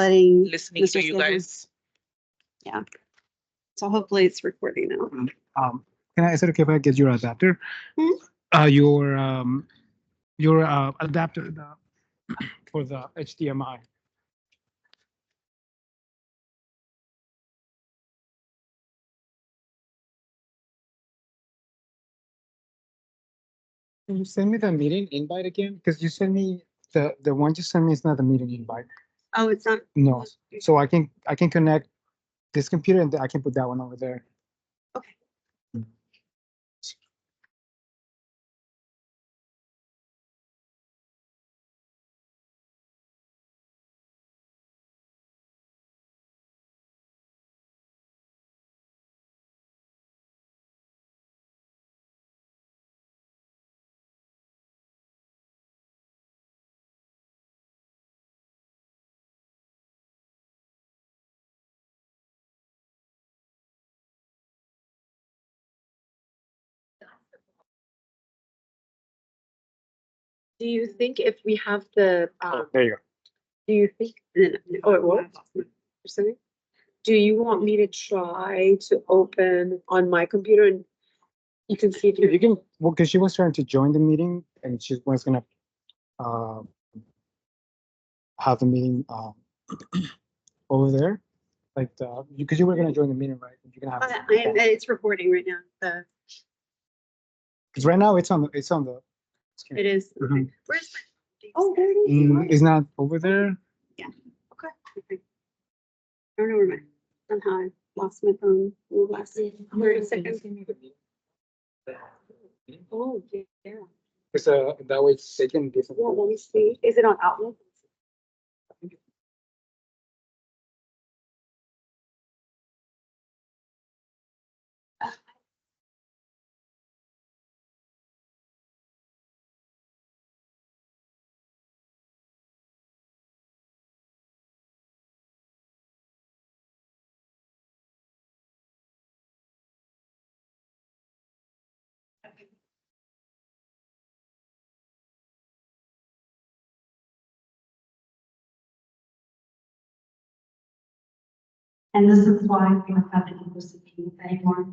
letting listening to Mr. you Sessions- guys. Yeah. So hopefully it's recording now. Is it okay if I get your adapter? Your adapter for the HDMI. Can you send me the meeting invite again? Because you sent me the one you sent me is not the meeting invite. Oh, it's not. No, so I can connect this computer and I can put that one over there. Okay. Do you think if we have the, There you go. do you think, oh, it was? Something? Do you want me to try to open on my computer and you can see if You you can, well, because she was trying to join the meeting and she was gonna have the meeting over there, like because you were gonna join the meeting, right? You can have It's recording right now. because right now it's on the screen. It is. Mhm. Okay. Where's my? Oh, there it is. It's not over there. Okay. I don't know where my, somehow I lost my phone. Last 30 seconds. Oh, yeah. Because that way it's taken different. Yeah, let me see. Is it on Outlook? And this is why we don't have any recipients anymore.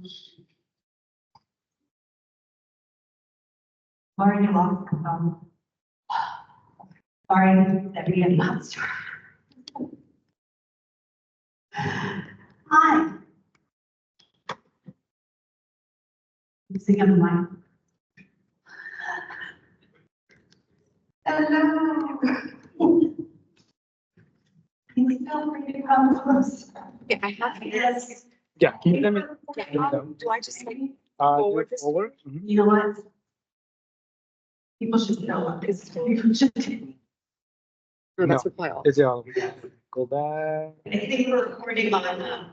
Sorry, you lost the phone. Sorry that we have lost her. Hi. I'm sitting on the mic. Hello. Please feel free to come close. Yeah, I have. Yes. Yeah, can you tell me? Do I just like Forward. Forward. Mhm. You know what? People should know what this is. People should. No, that's No. reply all. It's all. Go back. I think we're recording on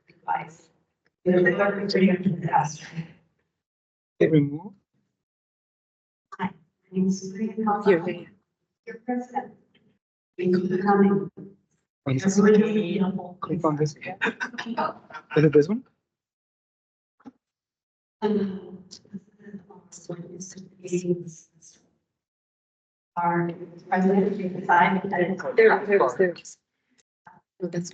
device. They're recording on the disaster. Hit remove. Hi, my name is Sabrina Here, Calzada. yeah. Your president. Thank you for coming. On this- Everybody is beautiful. Click on this. Is it this one? Our president decided that it's. There. No, that's.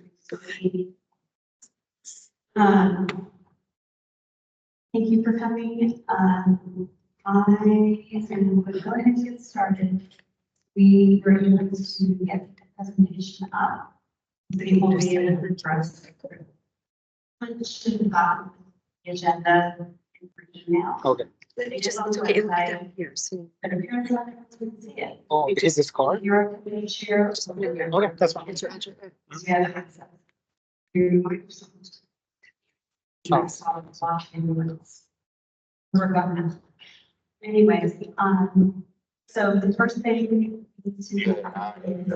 Thank you for coming. I am going to go ahead and get started. We were able to get the presentation up. The whole meeting for us. Question about the agenda and for email. Okay. Let me just, It's on the okay, look website. down here, so. But apparently not everyone's going to see it. Oh, is this card? You're going to share. Okay, that's fine. It's your address. Yeah, the access. Your Microsoft. Oh. Microsoft watching. We're government. Anyways, so the first thing we need to do is.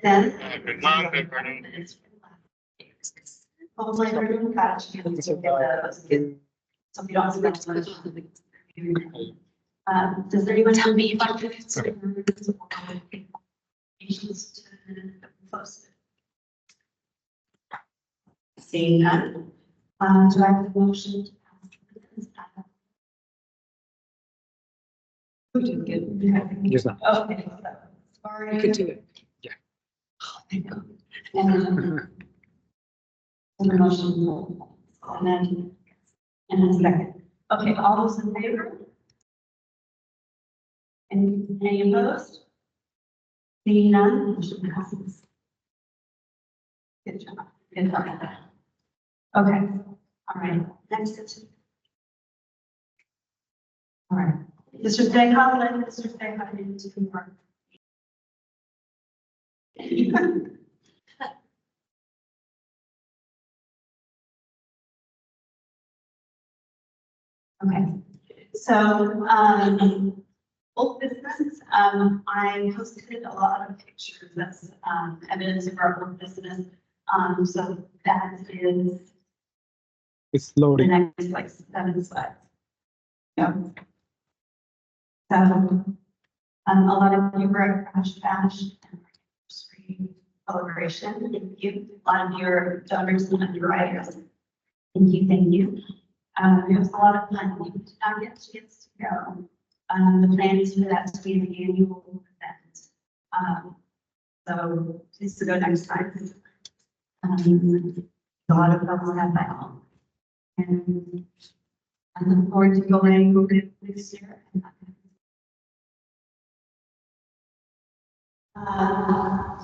Then. Hopefully everyone got a chance to get those. So we don't have to. Does anyone tell me if I'm doing Seeing none, do I have a motion to pass? Who didn't get it? Just now. Okay. So, sorry. You could do it. Oh, thank God. And then the motion, and then second. Okay, all those in favor? Any opposed? Seeing none, motion passes. Good job. Good job. Okay, all right, next section. All right, Mr. Stayhawk, Mr. Stayhawk, into the work. Okay, so, old business, I posted a lot of pictures, that's, evidence of our old business. So that is It's the loading. next, like, 7 slides. Yeah. So, a lot of you were at Crash Bash and anniversary celebration. Thank you. A lot of your donors and underwriters. Thank you, thank you. It was a lot of fun. We did not get a chance to go. The plan is for that to be an annual event. So please to go next time. A lot of fun will have that on. And I look forward to going this year.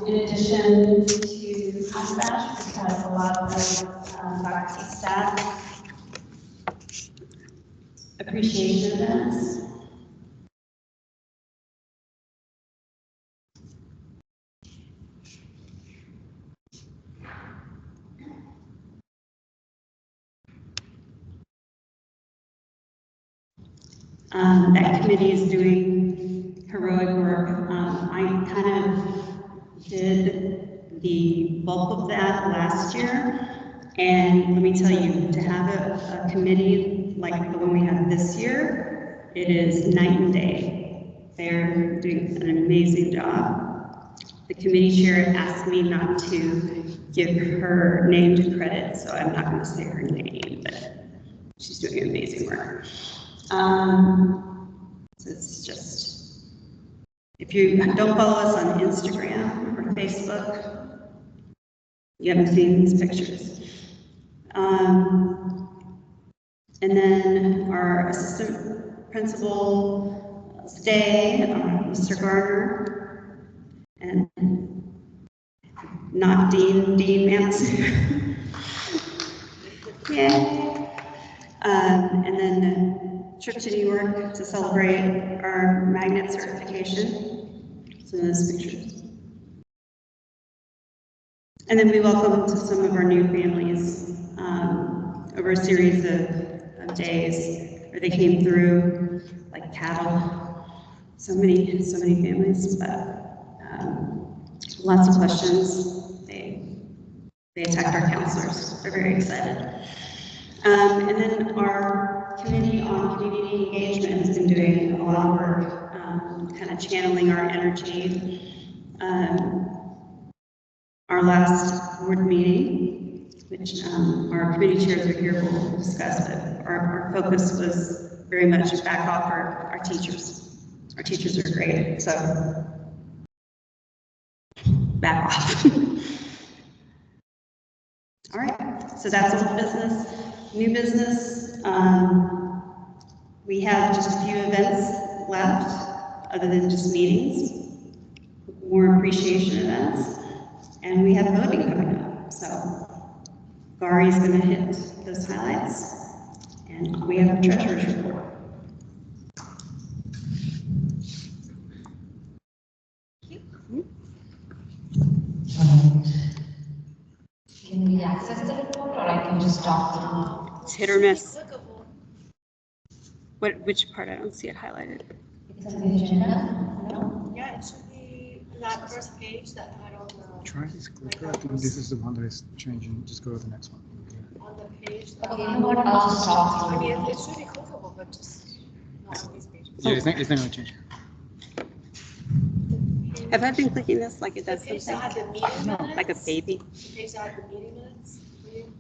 In addition to Crash Bash, we have a lot of faculty staff appreciation events. That committee is doing heroic work. I kind of did the bulk of that last year. And let me tell you, to have a committee like the one we have this year, it is night and day. They're doing an amazing job. The committee chair asked me not to give her name to credit, so I'm not going to say her name, but she's doing amazing work. So it's just, if you don't follow us on Instagram or Facebook, you haven't seen these pictures. And then our assistant principal, Mr. Gardner, and not Dean Manson. Yay. And then trip to New York to celebrate our magnet certification. Some of those pictures. And then we welcomed some of our new families over a series of days where they came through like cattle. So many families, but lots of questions. They attacked our counselors. They're very excited. And then our committee on community engagement has been doing a lot of work, kind of channeling our energy. Our last board meeting, which our committee chairs are here, will discuss, but our focus was very much back off our teachers. Our teachers are great, so back off. All right, so that's old business. New business, we have just a few events left, other than just meetings, more appreciation events, and we have voting coming up. So Gari's going to hit those highlights, and we have a treasurer's report. Can we access the report, or I can just talk through? It's hit or miss. Which part? I don't see it highlighted. It's on the agenda, no? Yeah, it should be that first page that had all the, Try this clicker. I think this is the one that is changing. Just go to the next one. on the page. That Okay, you know what, I'll just talk I through. mean, it should be clickable, but just not on these pages. Yeah, it's not going to change. Have I been clicking this like it The does page that had something? the meeting minutes. Like a baby? The page that had the meeting minutes. for you.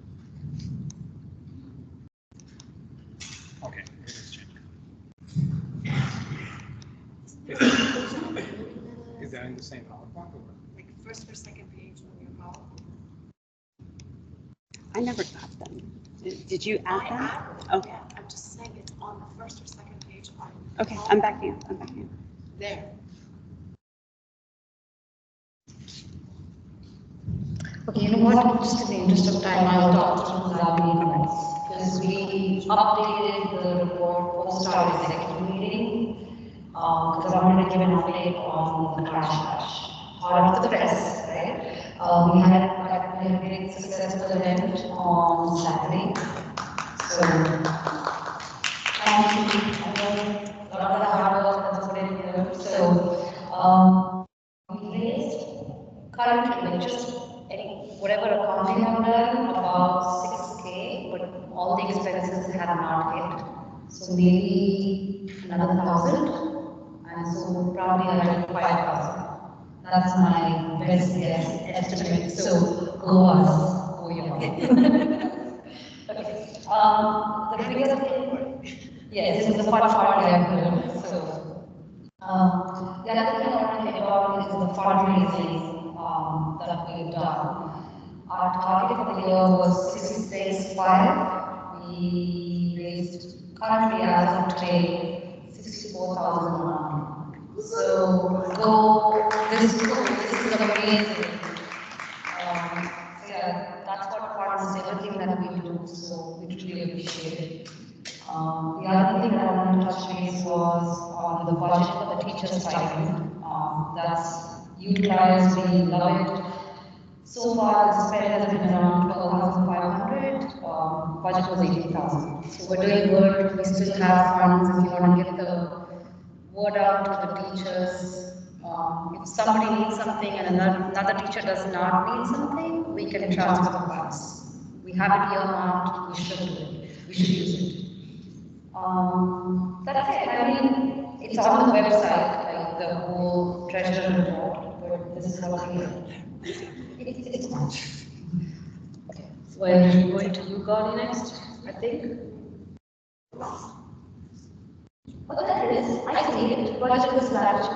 Okay, it is changing. There's a conclusion of the meeting minutes, Is that in the same PowerPoint? like first or second page on your PowerPoint. I never got them. Did you I add them? added it, Okay. yeah, I'm just saying it's on the first or second page on. Okay, I'm back in. I'm back in. There. Okay, you know what, just in the interest of time, I'll talk through the meeting minutes, because we updated the report post our executive meeting, because I wanted to give an update on the crash part of the press, right? We had a great successful event on Saturday, so thank you. I know a lot of the hard work that's put in here, so we raised currently, like just whatever accounting I've done, about 6K, but all the expenses have not hit. So maybe another 1,000, and so probably another 5,000. That's my best guess estimate. So go us, go you. Okay. The biggest, yes, it's the fun part I've heard. So the other thing I want to hit on is the fundraising that we've done. Our target for the year was 665. We raised currently as of today 64,000. So go, this is amazing. So yeah, that's what funds everything that we do. So we truly appreciate it. The other thing that I wanted to touch base was on the budget for the teacher stipend. That's utilized, we love it. So far, the spend has been around 12,500. Budget was 18,000. So we're doing good. We still have funds if you want to get the word out to the teachers. If somebody needs something and another teacher does not need something, we can transfer the funds. We have it earmarked. We should do it. We should use it. That's it. I mean, it's on the website, like the whole treasurer report, but this is how we do it. It's much. Okay. So we're going to you, Gauri, next, I think. Oh, there it is. I see it. Budget was large.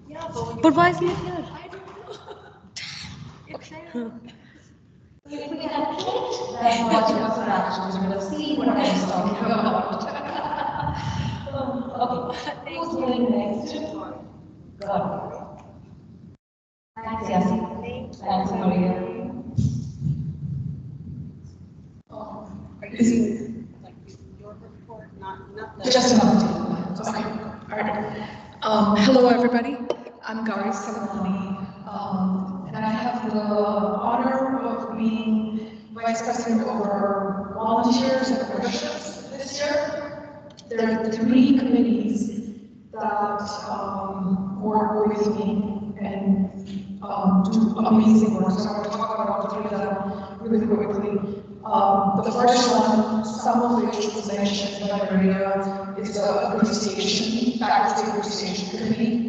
Yeah, but But why isn't it here? I don't know. It's there. If we had clicked that budget was large, we would have seen what I was talking about. Okay. Who's going next? Gauri. Thanks, Yasi. Thanks, Maria. Are you using like your report, not the. Just an update. Okay, all right. Hello, everybody. I'm Gauri Salamani, and I have the honor of being vice president over volunteers and workshops this year. There are 3 committees that work with me and do amazing work. So I want to talk about all 3 of them really quickly. The first one, some of which was mentioned by Maria, is the appreciation, faculty appreciation committee.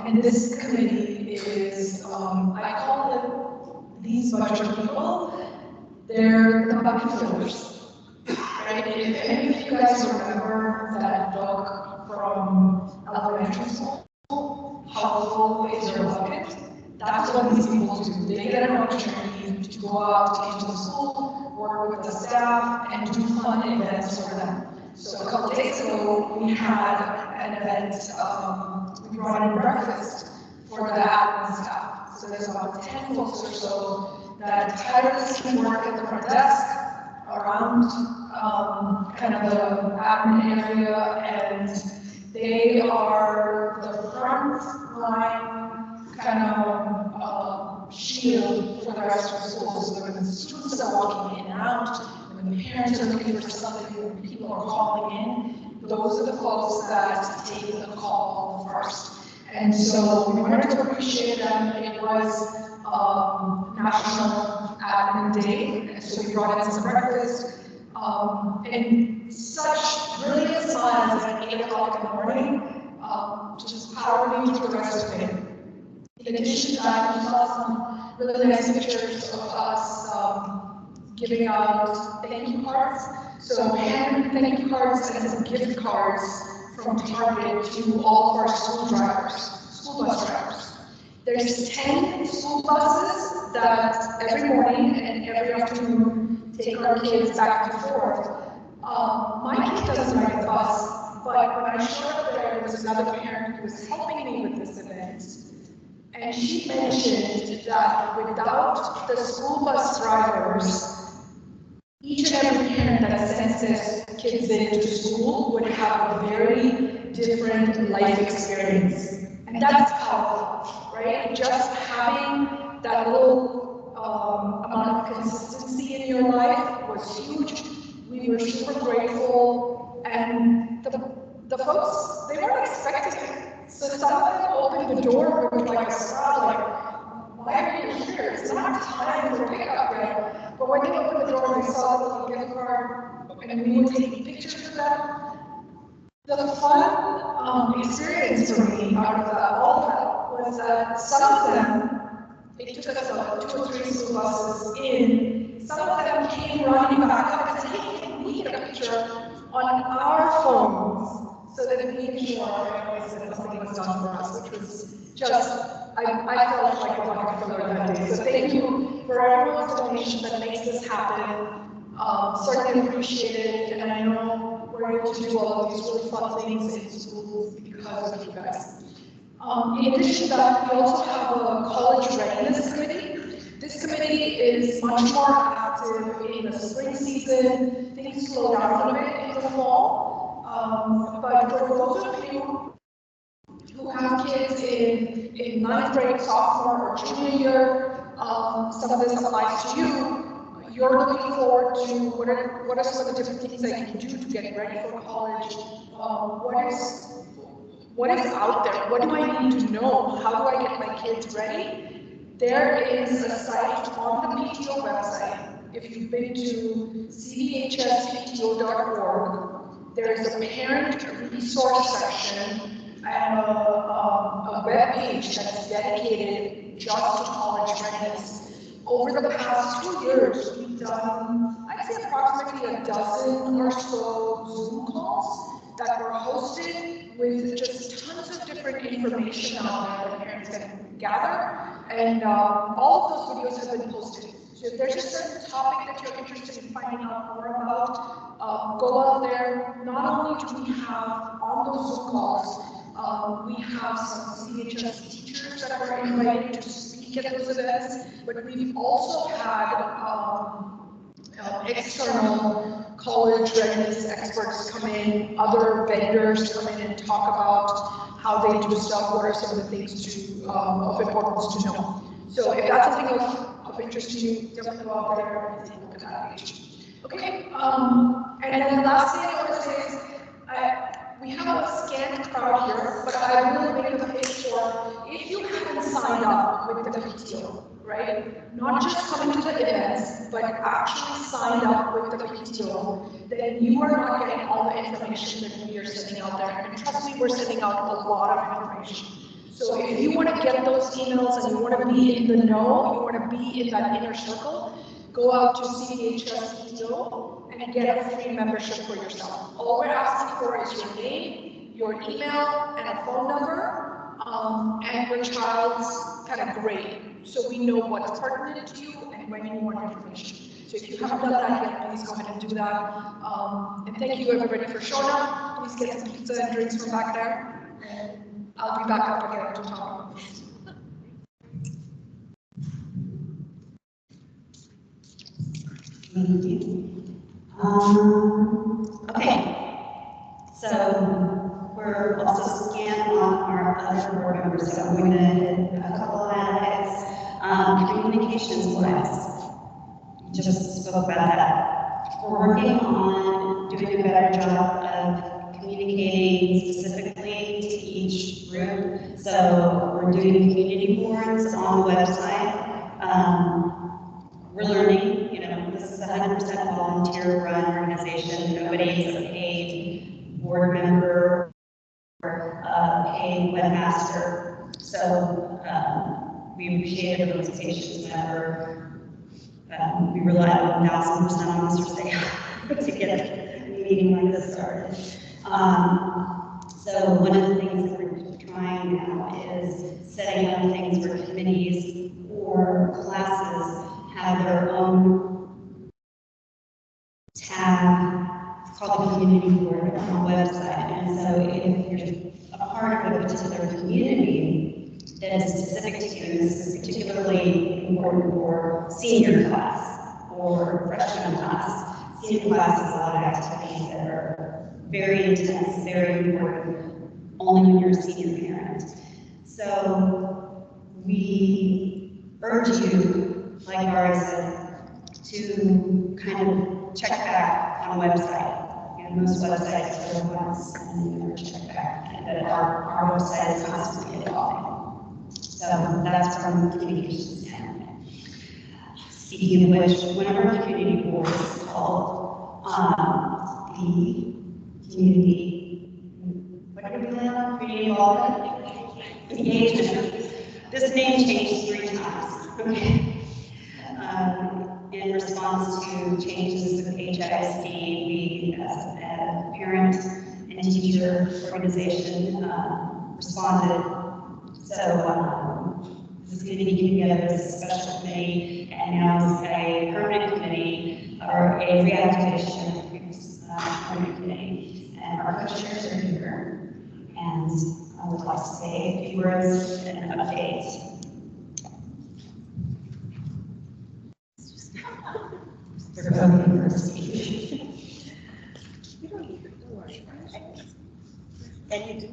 And this committee is, I call it these bunch of people, they're the bucket fillers. Right? If any of you guys remember that book from elementary school, How Full Is Your Bucket? That's what these people do. They get an opportunity to go out into the school, work with the staff, and do fun events for them. So a couple days ago, we had an event, we brought in breakfast for the admin staff. So there's about 10 folks or so that tirelessly work at the front desk around kind of the admin area, and they are the front line kind of shield for the rest of the school. So when the students are walking in and out, when the parents are looking for something, when people are calling in, those are the folks that take the call first. And so we wanted to appreciate them. It was National Admin Day, and so we brought in some breakfast. And such brilliant smiles at 8 o'clock in the morning, just powered me through the rest of the day. In addition to that, we saw some really nice pictures of us giving out thank you cards. So handwritten thank you cards and some gift cards from Target to all of our school bus drivers. There's 10 school buses that every morning and every afternoon take our kids back and forth. My kid doesn't ride the bus, but when I showed up there was another parent who was helping me with this event. And she mentioned that without the school bus drivers, each and every parent that sends their kids into school would have a very different life experience. And that's powerful, right? Just having that little amount of consistency in your life was huge. We were super grateful, and the folks, they weren't expecting it. So some of them opened the door with like a smile, like, why are you here? It's not time for pickup yet. But when they opened the door, they saw the little gift card, and we were taking pictures of them. The fun experience for me out of all of that was that some of them, it took us about 2 or 3 school buses in, some of them came running back up and said, hey, can we get a picture on our phones so that we can show our families that something was done for us, which was just, I felt like a bucket filler that day. So thank you for everyone's donation that makes this happen. Certainly appreciate it, and I know we're able to do all of these really fun things in schools because of you guys. In addition to that, we also have a college readiness committee. This committee is much more active in the spring season. Things slow down a bit in the fall, but for those of you who have kids in 9th grade, sophomore, or junior year, some of this applies to you. You're looking forward to what are some of the different things that you can do to get ready for college? What is out there? What do I need to know? How do I get my kids ready? There is a site on the PTO website. If you've been to cvhspto.org, there is a parent resource section and a web page that's dedicated just to college readiness. Over the past 2 years, we've done, I'd say approximately a dozen or so Zoom calls that were hosted with just tons of different information out there that parents can gather. And all of those videos have been posted. So if there's a certain topic that you're interested in finding out more about, go out there. Not only do we have on those Zoom calls, we have some CVHS teachers that are invited to speak at those events, but we've also had external college readiness experts come in, other vendors come in and talk about how they do stuff, what are some of the things of importance to know. So if that's something of interest to you, definitely go out there and take a look at that page. Okay, and then the last thing I want to say is, we have a scant crowd here, but I will make a pitch for if you haven't signed up with the PTO, right? Not just coming to the events, but actually signed up with the PTO, then you are not getting all the information that we are sending out there. And trust me, we're sending out a lot of information. So if you want to get those emails and you want to be in the know, you want to be in that inner circle, go out to CVHS PTO and get a free membership for yourself. All we're asking for is your name, your email, and a phone number, and your child's kind of grade. So we know what's pertinent to you and when you want information. So if you haven't done that yet, please go ahead and do that. And thank you everybody for showing up. Please get some pizza and drinks from back there. And I'll be back up again to talk. Thank you. Okay, so we're also scanned on our other board members, so I'm going to hit a couple of highlights. Communications wise, we just spoke about that. We're working on doing a better job of communicating specifically to each group. So we're doing community boards on the website. We're learning, this is a 100% volunteer-run organization. Nobody is a paid board member or a paid webmaster. So we appreciate everyone's patience whenever we rely on 1,000% on Mr. Say to get a meeting like this started. So one of the things that we're trying now is setting up things where committees or classes have their own tab. It's called the community board on the website. And so if you're a part of a particular community that is specific to you, and this is particularly important for senior class or freshman class. Senior class has a lot of activities that are very intense, very important, only when you're a senior parent. So we urge you, like Ari said, to kind of check back on a website. And most websites are once and you never check back. And that our website is constantly evolving. So that's from the communications standpoint. Speaking of which, one of our community boards is called the Community, what do we call it? Community Involvement? Engagement. This name changed 3 times, okay? In response to changes with HISD, we, as a parent and teacher organization, responded. So this committee came together as a special committee, and now is a permanent committee, or a reactivation permanent committee. And our co-chairs are here, and I would like to say a few words and an update. They're voting for speech. You don't need to do it. Can you do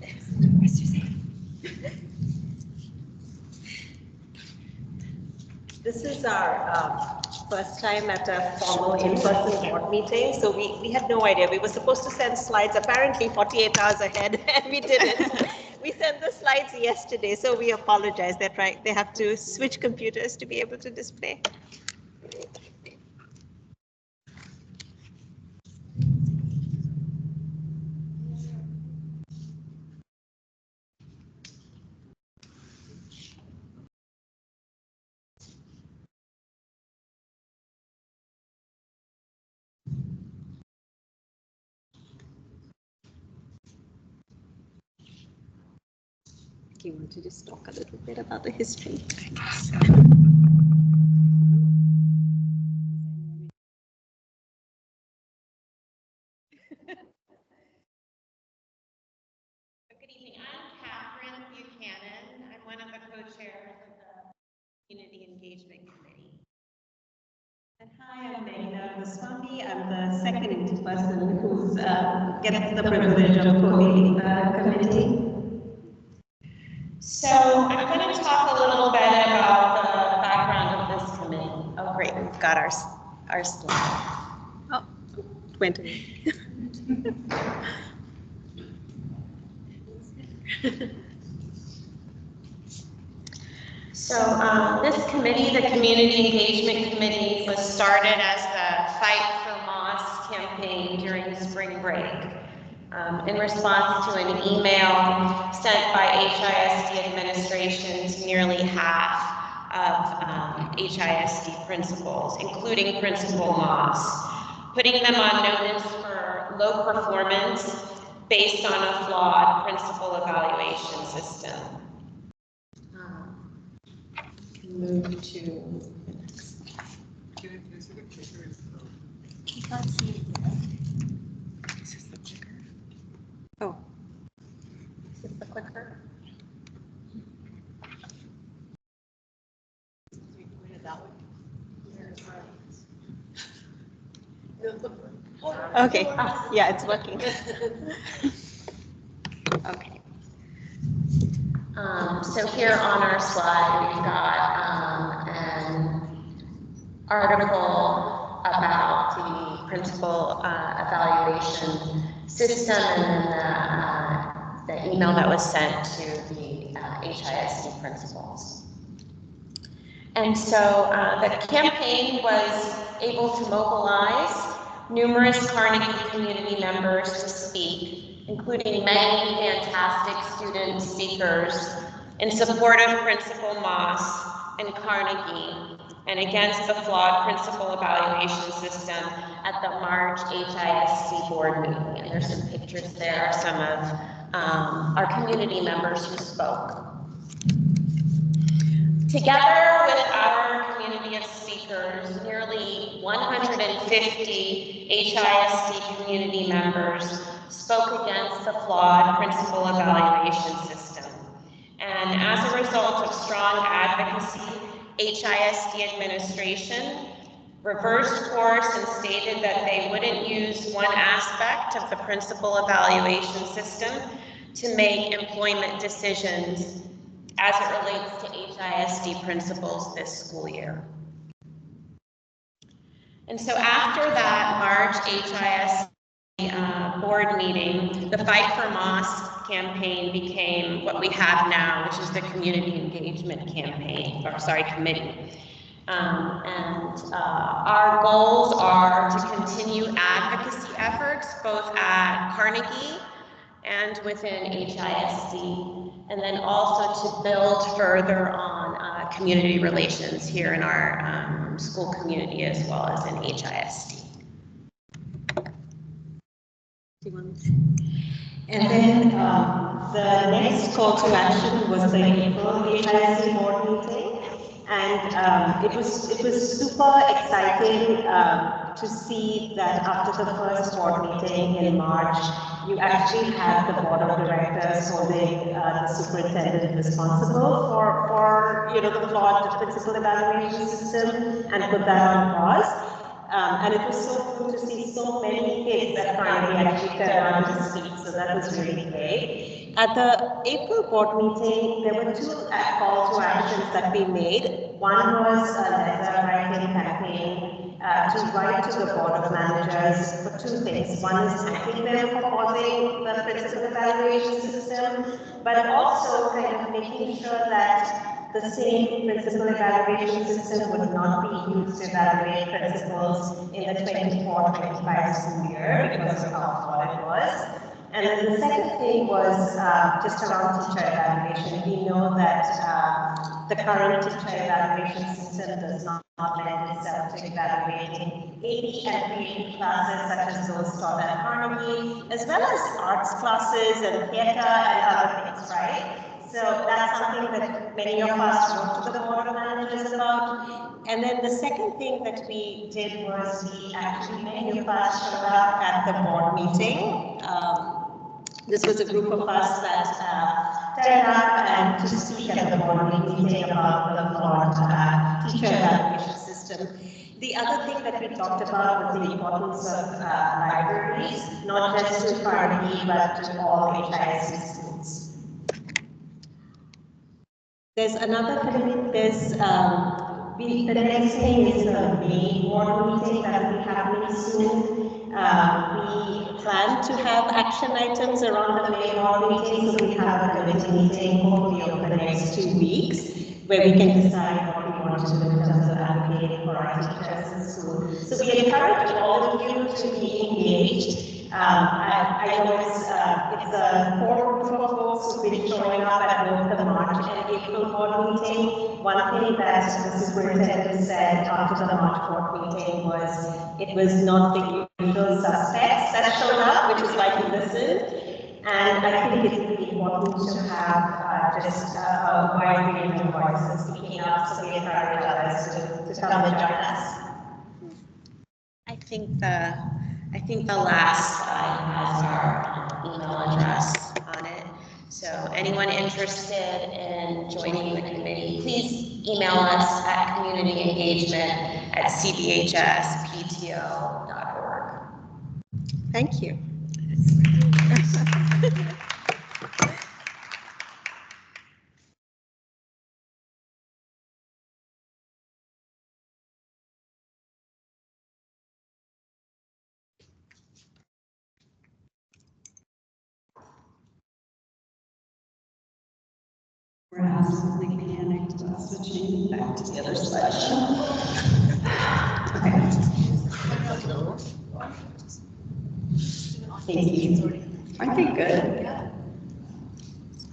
it? This is our first time at a formal in-person board meeting, so we had no idea. We were supposed to send slides apparently 48 hours ahead, and we didn't. We sent the slides yesterday, so we apologize. They have to switch computers to be able to display. Do you want to just talk a little bit about the history? I guess so. Good evening. I'm Catherine Buchanan. I'm one of the co-chairs of the Community Engagement Committee. And hi, I'm Meghna Goswami. I'm the second person who's gets the privilege of co-leading the committee. So I'm going to talk a little bit about the background of this committee. Oh, great. We've got our slide. Oh, went away. So this committee, the Community Engagement Committee, was started as the Fight for Moss campaign during spring break in response to an email sent by HISD administration to nearly half of HISD principals, including Principal Moss, putting them on notice for low performance based on a flawed principal evaluation system. Move to the next. You can't see it yet. This is the clicker. Oh. Is this the clicker? Okay, yeah, it's working. Okay. So here on our slide, we've got an article about the principal evaluation system and then the email that was sent to the HISD principals. And so the campaign was able to mobilize numerous Carnegie community members to speak, including many fantastic student speakers in support of Principal Moss and Carnegie and against the flawed principal evaluation system at the March HISC board meeting. And there's some pictures there of some of our community members who spoke. Together with our community of speakers, nearly 150 HISD community members spoke against the flawed principal evaluation system. And as a result of strong advocacy, HISD administration reversed course and stated that they wouldn't use one aspect of the principal evaluation system to make employment decisions as it relates to HISD principals this school year. And so after that March HISD board meeting, the Fight for Moss campaign became what we have now, which is the Community Engagement Campaign, or sorry, Committee. Our goals are to continue advocacy efforts both at Carnegie and within HISD, and then also to build further on community relations here in our school community as well as in HISD. And then the next call to action was the April HISD board meeting. And it was super exciting to see that after the first board meeting in March, you actually had the board of directors holding the superintendent responsible for the flawed principal evaluation system and put that on pause. And it was so cool to see so many kids at Carnegie actually turn out to speak, so that was really great. At the April board meeting, there were two call to actions that we made. One was a letter writing campaign to write to the board of managers for two things. One is thanking them for pausing the principal evaluation system, but also kind of making sure that the same principal evaluation system would not be used to evaluate principals in the 24-25 school year because of how flawed it was. And then the second thing was just around teacher evaluation. We know that the current teacher evaluation system does not lend itself to evaluating AP and PE classes such as those taught at Carnegie, as well as arts classes and theater and other things, right? So that's something that many of us wrote to the board of managers about. And then the second thing that we did was many of us showed up at the board meeting. This was a group of us that turned up and to speak at the board meeting about the flawed teacher evaluation system. The other thing that we talked about was the importance of libraries, not just to Carnegie, but to all HISD schools. There's another thing, the next thing is the May board meeting that will be happening soon. We plan to have action items around the May board meeting, so we have a committee meeting hopefully over the next 2 weeks, where we can decide what we want to do in terms of advocating for our teachers in school. So we encourage all of you to be engaged. I know it's a core group of folks who've been showing up at both the March and April board meeting. One thing that the superintendent said after the March board meeting was it was not the usual suspects that showed up, which is why we listened. And I think it's really important to have just a wide range of voices speaking up, so we encourage others to come and join us. I think the last slide has our email address on it. So anyone interested in joining the committee, please email us at communityengagement@cvhspto.org. Thank you. We're absolutely panicked about switching back to the other slideshow. Okay. Thank you. Aren't they good?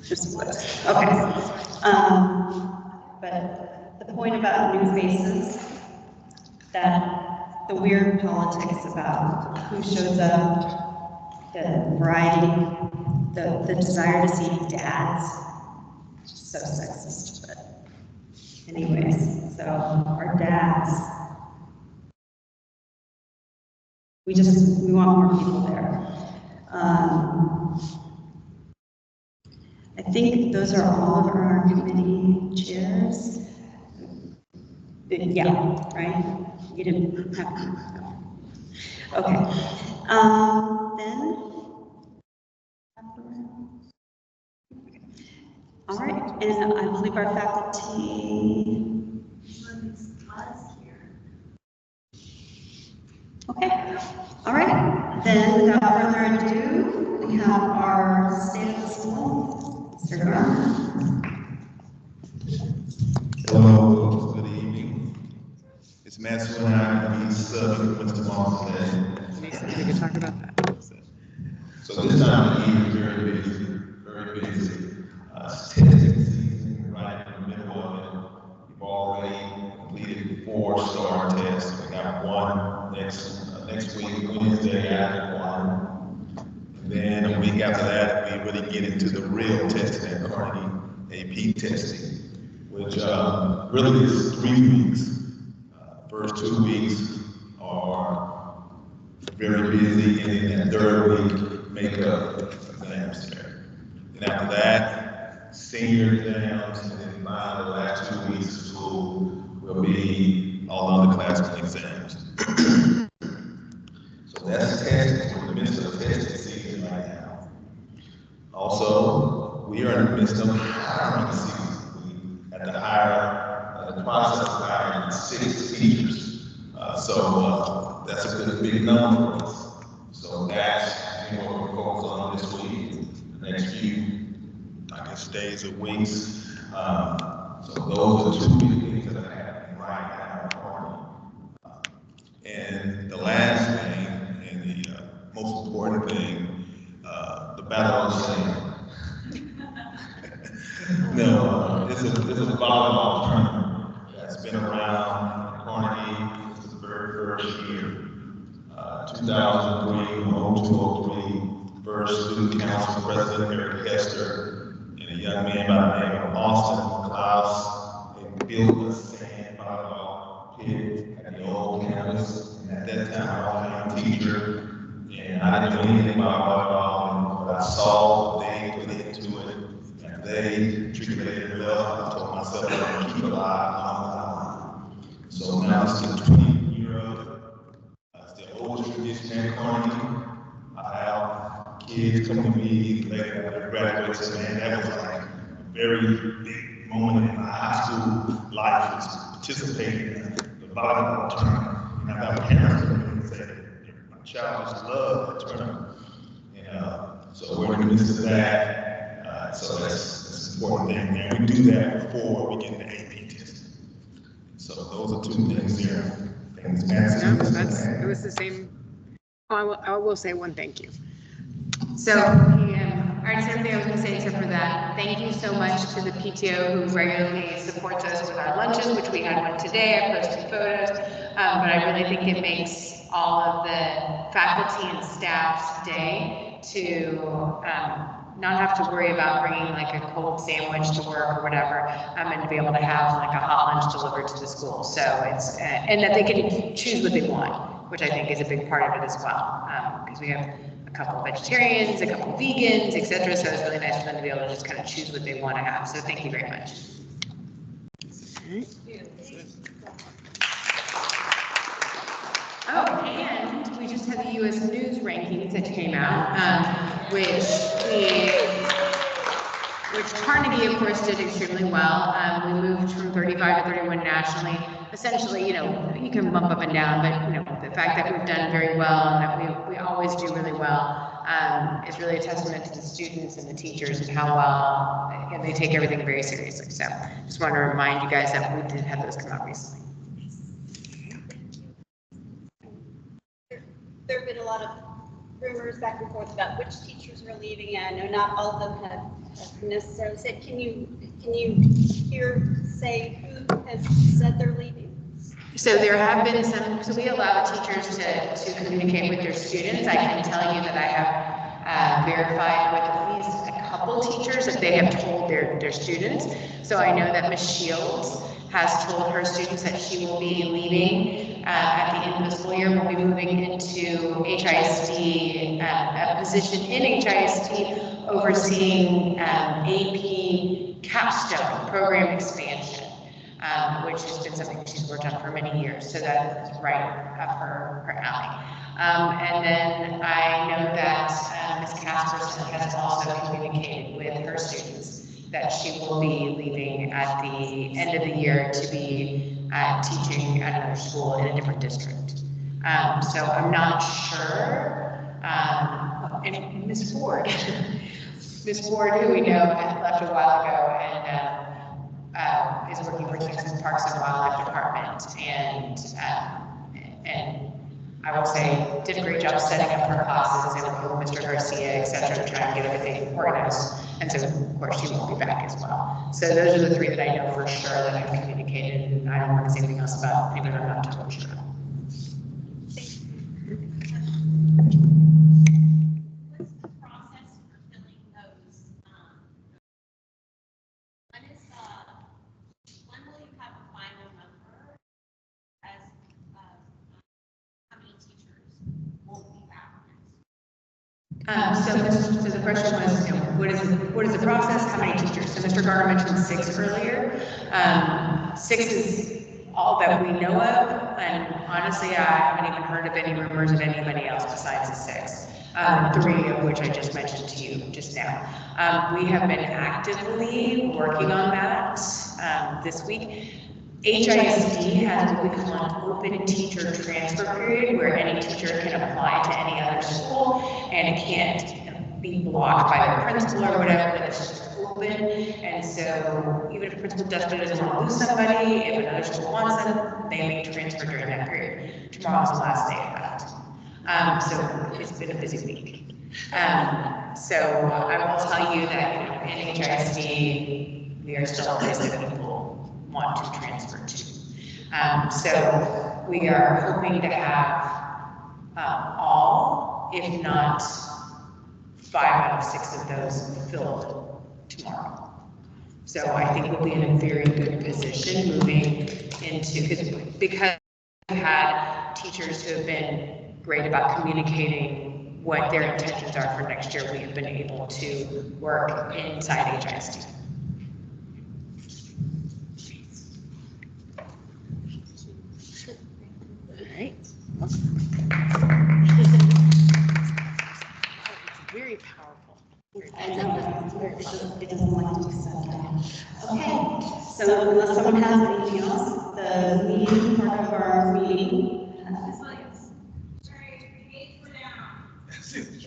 Just okay. But the point about new faces, that the weird politics about who shows up, the variety, the desire to see dads, so sexist, but anyways, so our dads, we want more people there. I think those are all of our committee chairs. Yeah, right? You didn't have to. Okay. Then. All right, and I believe our faculty. Okay. All right. Then, without further ado, we have our state of the school, Mr. Garner. Hello, good evening. It's Matthew and I will be serving Mr. Moss today. We said we could talk about that. So this time of year is very busy, very busy. It's testing season, right in the middle of it. We've already completed 4 STAR tests. We got one next week, Wednesday after one. And then a week after that, we really get into the real testing at Carnegie AP testing, which really is 3 weeks. First 2 weeks are very busy, and then that 3rd week, makeup exams there. And after that, senior exams, and then finally the last 2 weeks of school will be all underclassmen exams. So that's testing. We're in the midst of testing season right now. Also, we are in the midst of hiring season. We had to hire, the process of hiring 6 teachers. So that's a good big number for us. So that's what we're focused on this week, the next few, I guess, days or weeks. So those are 2 big things that are happening right now. And the last thing, and the most important thing, the battle of the sand. No, it's a volleyball tournament that's been around at Carnegie since the very first year. 2003, 0203, first student council president, Eric Hester, and a young man by the name of Austin Klaus, they built a sand volleyball pit at the old campus. And at that time, I was a young teacher, and I didn't know anything about volleyball, but I saw what they put into it, and they treated it well. I told myself I'm going to keep it alive. So now it's the 20-year-old. It's the oldest tradition at Carnegie. I have kids come to me later after graduation, and that was like a very big moment in my high school life, was participating in the volleyball tournament. And I got parents come in and say, my child just loved that tournament. And so we're in the midst of that. So that's an important thing. And we do that before we get the AP testing. So those are 2 things there. It was the same. I will say one thank you. So, all right, so everything I was going to say except for that, thank you so much to the PTO who regularly supports us with our lunches, which we had one today. I posted photos, but I really think it makes all of the faculty and staff's day to not have to worry about bringing like a cold sandwich to work or whatever, and to be able to have like a hot lunch delivered to the school. So it's, and that they can choose what they want, which I think is a big part of it as well, because we have a couple of vegetarians, a couple of vegans, etc. So it's really nice for them to be able to just kind of choose what they want to have. So thank you very much. Oh, and we just had the U.S. News rankings that came out, which Carnegie, of course, did extremely well. We moved from 35 to 31 nationally. Essentially, you know, you can bump up and down, but you know, the fact that we've done very well and that we always do really well is really a testament to the students and the teachers and how well and they take everything very seriously. So, just want to remind you guys that we did have those come out recently. There have been a lot of rumors back and forth about which teachers are leaving. I know not all of them have necessarily said. Can you hear say who has said they're leaving? So there have been some, so we allow teachers to communicate with their students. I can tell you that I have verified with at least a couple teachers that they have told their students. So I know that Ms. Shields has told her students that she will be leaving at the end of the school year. We'll be moving into HISD, a position in HISD overseeing AP capstone program expansion. Which has been something she's worked on for many years, so that's right up her alley. And then I know that Ms. Casperson has also communicated with her students that she will be leaving at the end of the year to be teaching at another school in a different district. So I'm not sure. And Ms. Ford, Ms. Ford, who we know had left a while ago and is working for Texas Parks and Wildlife Department, and I will say did a great job setting up her classes and with Mr. Garcia, et cetera, to try and get everything organized. And so, of course, she won't be back as well. So those are the three that I know for sure that I've communicated, and I don't want to say anything else about anyone I'm not totally sure. So the question was, you know, what is the process? How many teachers? So Mr. Garner mentioned 6 earlier. 6 is all that we know of, and honestly, I haven't even heard of any rumors of anybody else besides the 6. 3 of which I just mentioned to you just now. We have been actively working on that this week. HISD has what we call an open teacher transfer period where any teacher can apply to any other school and it can't be blocked by the principal or whatever, but it's just open. And so even if the principal doesn't want to lose somebody, if another school wants them, they may transfer during that period. Tomorrow's the last day of that. So it's been a busy week. So I will tell you that in HISD, we are still a place that people want to transfer to. So we are hoping to have all, if not 5 out of 6 of those filled tomorrow. So I think we'll be in a very good position moving into, because we had teachers who have been great about communicating what their intentions are for next year. We have been able to work inside HISD. Right. Very powerful. I know it doesn't like to be said. Okay, so unless someone has anything else, the meeting part of our meeting.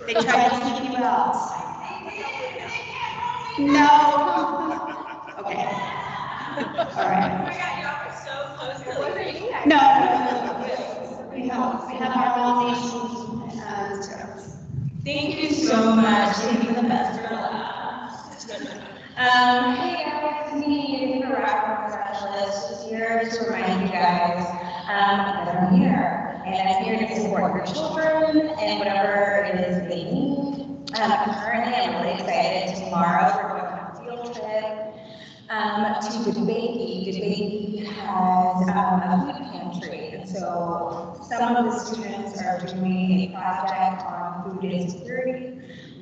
They tried to keep you out. No. Okay. All right. No. We have our nominations. Thank you so much. Taking the best for last. Hey guys, me, the wrap specialist, is here to remind you guys that I'm here, and I'm here to support your children and whatever it is they need. Currently, I'm really excited. Tomorrow, we're going on a field trip to DeBakey. DeBakey has a food pantry, and so some of the students are doing a project on food insecurity.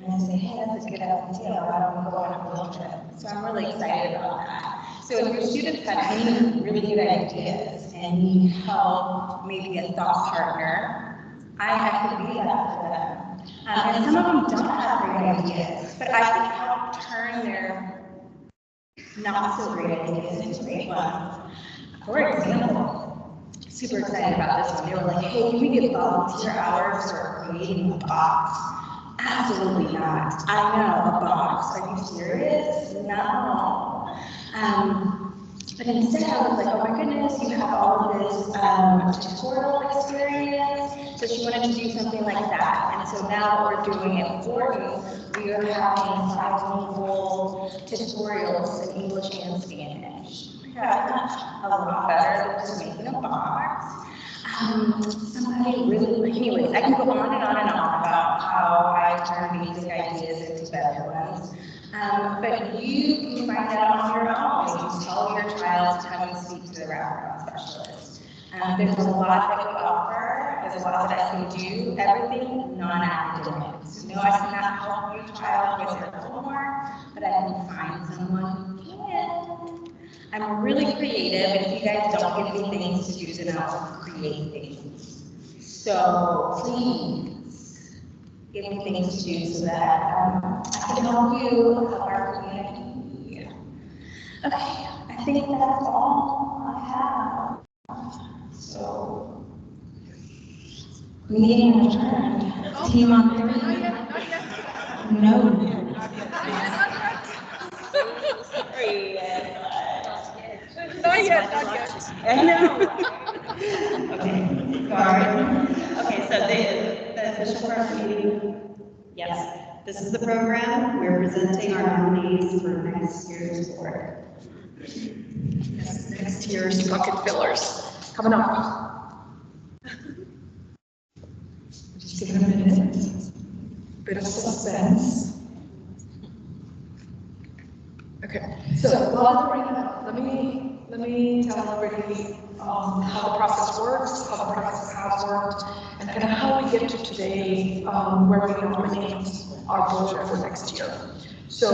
And I say, hey, that's a good idea. Why don't we go on a field trip? So I'm really excited about that. So if your students have any really good ideas and need help, maybe a thought partner, I could be that for them. And some of them don't have great ideas, but I can help turn their not so great ideas into great ones. For example, super excited about this one. They were like, hey, can we get volunteer hours for creating a box? Absolutely not. I know, a box. Are you serious? No. But instead I was like, oh my goodness, you have all of this tutorial experience. So she wanted to do something like that. And so now we're doing it for you. We are having bilingual tutorials in English and Spanish. a lot better than just making a box. Somebody really, anyways, I can go on and on and on about how I turn basic ideas into better ones. But you can find that on your own. You can tell your child to come and speak to the wraparound specialist. There's a lot that we offer. There's a lot that I can do. Everything non-academic. So no, I cannot help your child with their homework, but I can find someone who can. I'm really creative, and if you guys don't give me things to do, then I'll create things. So please give me things to do so that I can help you help our community. Okay, I think that's all I have. So, meeting adjourned. Team on three. No. Sorry. Not yet. I know. Okay, sorry. Okay, so the official part of the meeting. Yes, this is the program. We're presenting our nominees for next year's board. Yes, next year's bucket fillers coming up. Just give it a minute. Bit of suspense. Okay, so while we're bringing that up, let me tell everybody how the process works, how the process has worked, and kind of how we get to today, where we nominate our board for next year. So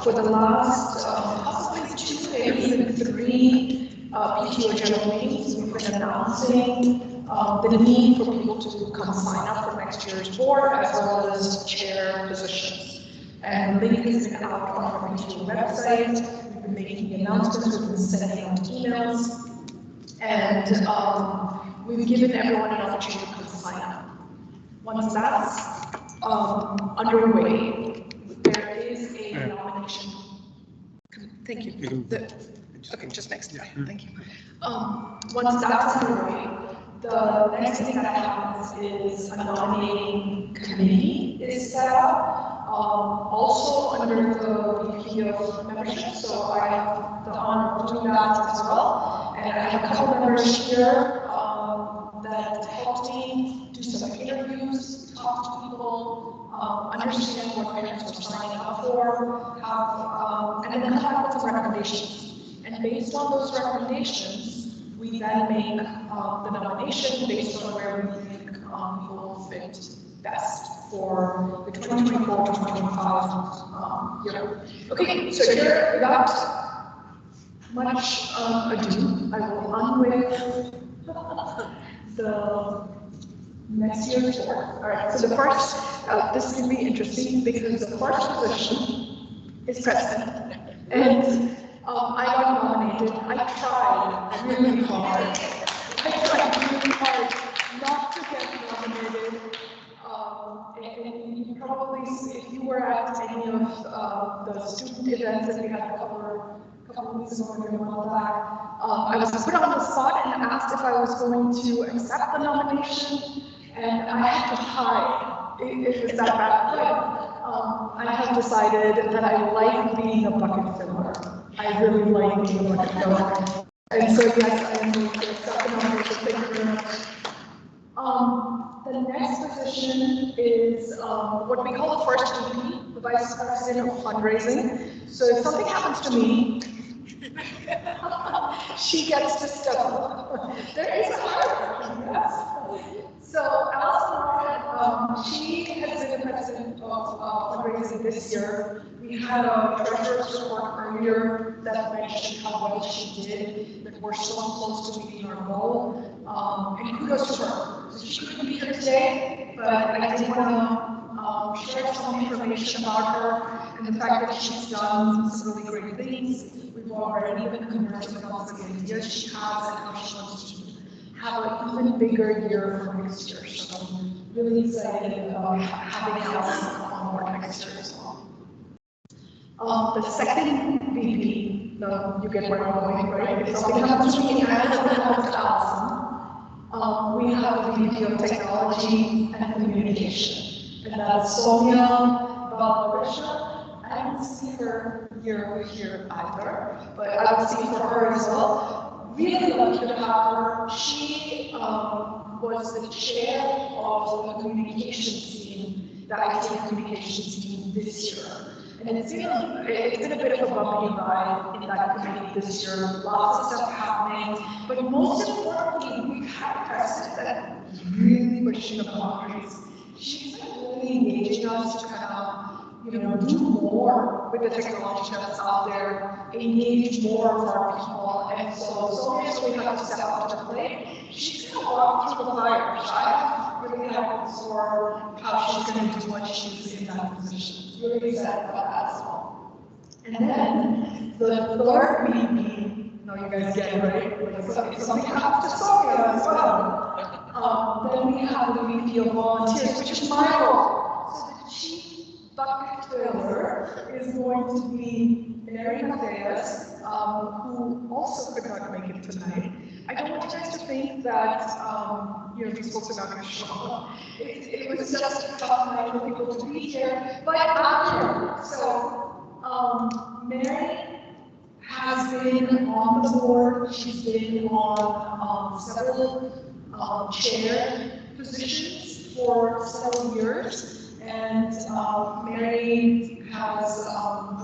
for the last possibly 2, maybe even 3 PTO general meetings, we've been announcing the need for people to come sign up for next year's board, as well as chair positions. And the link has been out on our PTO website. We've been making the announcements, we've been sending out emails, and we've given everyone an opportunity to come sign up. Once that's underway, there is a nomination. Thank you. Okay, just next. Yeah, thank you. Once that's underway, the next thing that happens is a nominating committee is set up. Also under the VP of membership, so I have the honor of doing that as well. And I have a couple members here that helped me do some interviews, talk to people, understand what parents were signing up for, and then come up with some recommendations. And based on those recommendations, we then make the nomination based on where we think will fit best for the 2024-2025 year. Okay, so here, without much ado, I will unveil the next year's board. All right, so the first, this can be interesting because the first position is president. And I got nominated. I tried really hard. Not to get nominated. And you probably, if you were at any of the student events that we had a couple of weeks ago or a while back, I was put on the spot and asked if I was going to accept the nomination, and I had to hide. It was that bad. But I have decided that I like being a bucket filler. I really like being a bucket filler. And so yes, I am going to accept the nomination. Thank you very much. The next position is what we call the first VP, the Vice President of Fundraising. So if something happens to me, she gets to step up. There is a hierarchy, yes. So Alison, she has been the president of fundraising this year. We had a treasurer's report earlier that mentioned how well she did, that we're so close to meeting our goal. And kudos to her. So she couldn't be here today, but I did want to share some information about her and the fact that she's done some really great things. We've already been conversing about the ideas she has and how she wants to have an even bigger year for next year. So I'm really excited about having Alison on board next year as well. The second VP, you get where I'm going, right? If something happens to me, I have to help Alison. We have a VP of Technology and Communication, and that's Sonia Valvarisha. I'm didn't see her year here either, but I was seeing for her as well. Really lucky to have her. She was the chair of the communications team, the IT communications team this year. And it's been a bit of a bumpy ride in that committee this year, lots of stuff happening, but most importantly, we've had a president that is really pushing the boundaries. She's been really engaging us to kind of, do more with the technology that's out there, engage more of our people, and so as we have to step up to the plate, she's gonna walk through the fire. I have really high hopes for how she's gonna do what she's in that position. Really excited about that as well. And then the third VP, no, you guys get it right, like something happens to Sophia as well. Then we have the VP of volunteers, which is my role. So the chief bucket filler is going to be Mary Mateus, who also could not make it tonight. I don't want you guys to think that these folks are not going to show up. It was just a tough night for people to be here, but I'm here. So Mary has been on the board. She's been on several chair positions for several years, and Mary has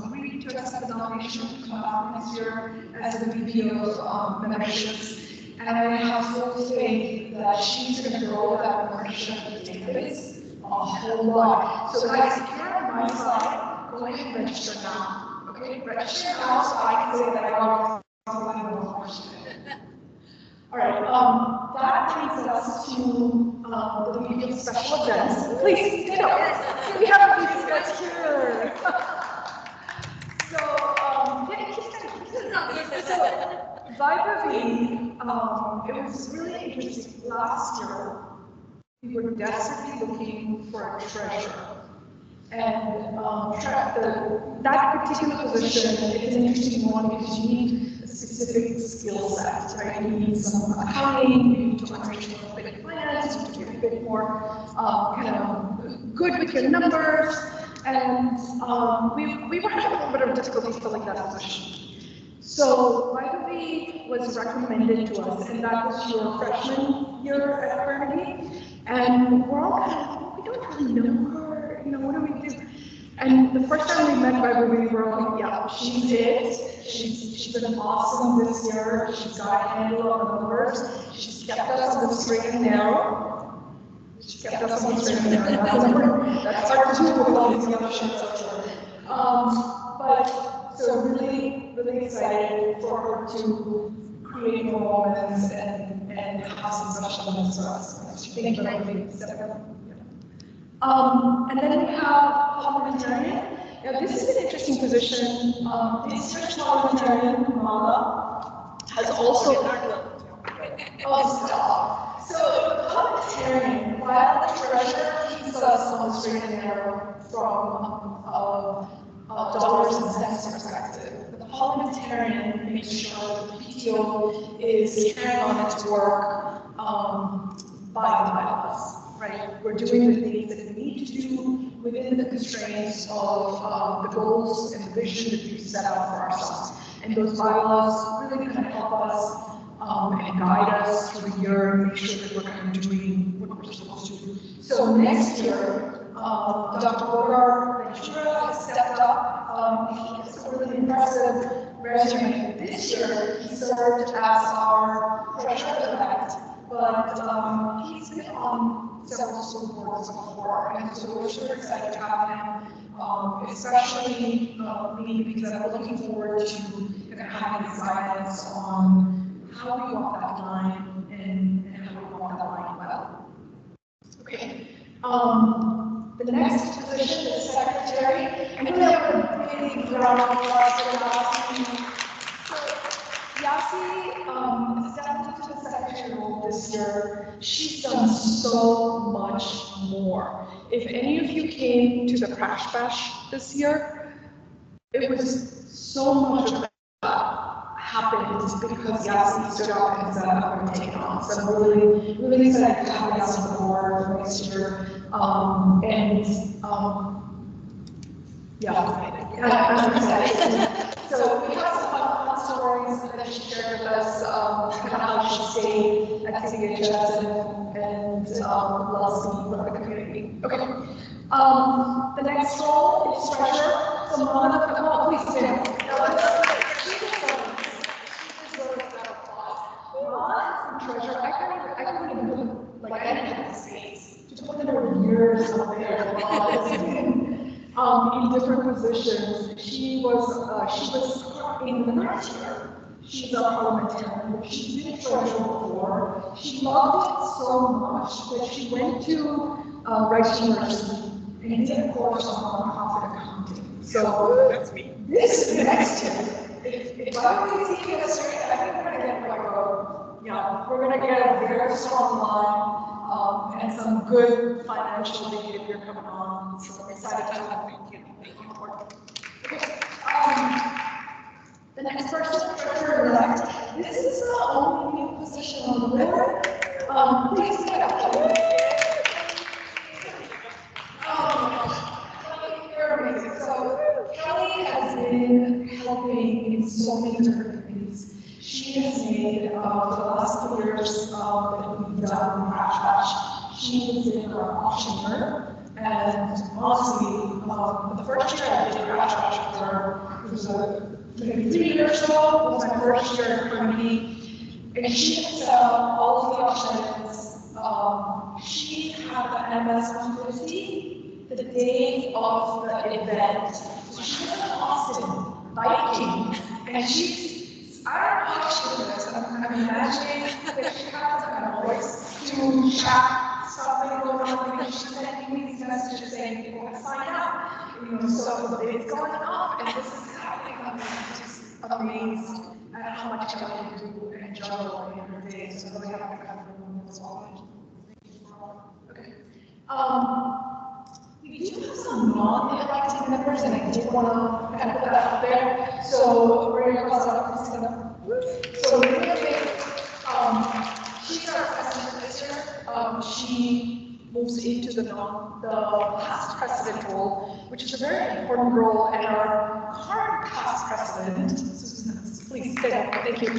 agreed to accept the nomination to come out next year as the VP of memberships. And I have full faith that she's going to grow that membership database a whole lot. So guys, if you're on my side, go ahead and register now. Okay, register now so I can say that I got all right, that brings us to the VP of special events. Please, stand up. We have a VP of events here. Viva-V, it was really interesting. Last year, we were desperately looking for a treasurer. And that particular position is an interesting one because you need a specific skill set, right? You need some accounting, you need to understand a bit of finance, you need to be a bit more good with your numbers. And we were having a little bit of difficulty filling that position. So Viva-V was recommended to us, and that was your freshman year at Carnegie. And we're all we don't really know her, what do we do? And the first time we met Viva-V, we were like, yeah, she's it. She's been awesome this year. She's got a handle on the numbers. She's kept us on the straight and narrow. She's kept us on the straight and narrow. That's hard to do with all these other shit but so really excited for her to create more moments and have some special moments for us. Thank you very much. And then we have parliamentarian. Now this is an interesting position. This year's parliamentarian, Mala, has also So the parliamentarian, while the treasurer keeps us on the straight and narrow from dollars and cents perspective, the parliamentarian makes sure the PTO is carrying on its work by the bylaws, right? We're doing the things that we need to do within the constraints of the goals and the vision that we've set out for ourselves. And those bylaws really kind of help us and guide us through the year and make sure that we're kind of doing what we're supposed to do. So next year, Dr. Bogart Ventura has stepped up. He has a really impressive resume. This year, he served as our treasurer-elect, but he's been on several school boards before, and so we're super excited to have him, especially me, because I'm looking forward to having his guidance on how we walk that line and how we walk that line well. Okay. The next position is secretary. I'm going to have a big round of applause for Yasi. So Yasi stepped into the secretary role this year. She's done so much more. If any of you came to the Crash Bash this year, it was so much of that happened because Yasi stood up and said, I'm going to take it on. So I'm really excited to have Yasi on board next year. I'm excited. So we have some fun stories that she shared with us, kind of how she stayed at Cvhs and loves to be part of the community. Okay. The next role is treasurer. So Mona, please stand. Treasurer, I couldn't even, like, I didn't have the space to put her years up there. In different positions. She was in the next year. She's a parliamentarian. She's been a treasurer before. She loved it so much that she went to Rice University and did a course on nonprofit accounting. So that's me. This is the next year. If I was taking us straight, I think we're gonna get like we're gonna get a very strong line and some good financial behavior coming on. So I'm excited to have you. Okay. The next person, treasurer-elect. This is the only new position on the board. Please stand up. You're amazing. So Kelly has been helping in so many different things. She has made, for the last couple years that we've done Crash Bash, she has been our auctioneer. And honestly, the first year I did Crash Bash with her, it was maybe 3 years ago, it was my first year at Carnegie. And she had set up all of the auctions. She had the MS 150 the day of the event. So she was in Austin, biking, and I don't know how she did this. I'm imagining that she has some kind of voice to chat something going on, because she sent me these messages saying people have signed up. So the bid's going up, and this is happening. I'm just amazed at how much I can do and juggle in her day. So we have to kind of remove this all. Okay. We do have some non-elected members, and I did want to kind of put that out there. So Maria Cosada, so Maria, she's our president this year. She moves into the past president role, which is a very important role, and our current past president, please stand up, thank you.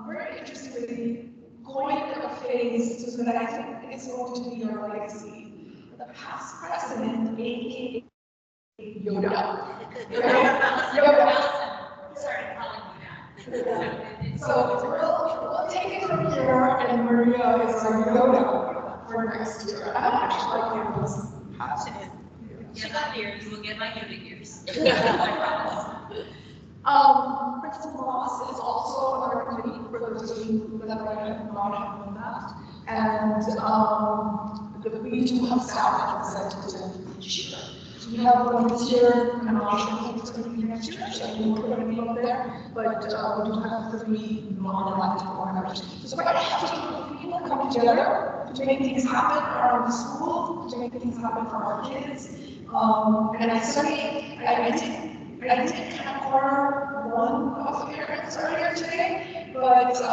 Very interestingly, going a phase so that I think it's going to be your legacy. The past president, aka Yoda. Started calling you that. So we'll take it from here, and Maria is our Yoda for next year. I don't actually like Yoda's passion. You got ears, we'll get my Yoda ears. Principal Moss is also on our committee, for those of you that might have not known that. And we do have staff representative each year. We have one this year, and I'm not sure if it's going to be next year, so we'll put a name up there. But we do have 3 non-elected board members. So quite a hefty group of people come together to make things happen around the school, to make things happen for our kids. And I did kind of corner one of the parents earlier today, but if I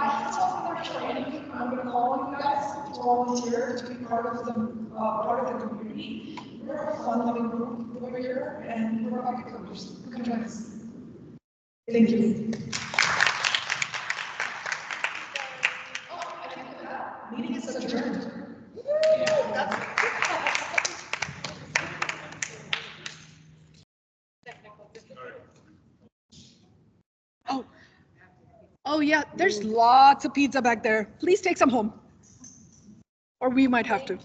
have to talk about training, I'm going to call you guys to volunteer to be part of the community. We're a fun loving group over here, and we're pocket coaches. Come join us. Thank you. Oh, I can't do that. Meeting is adjourned. Oh yeah, there's lots of pizza back there. Please take some home. Or we might have to.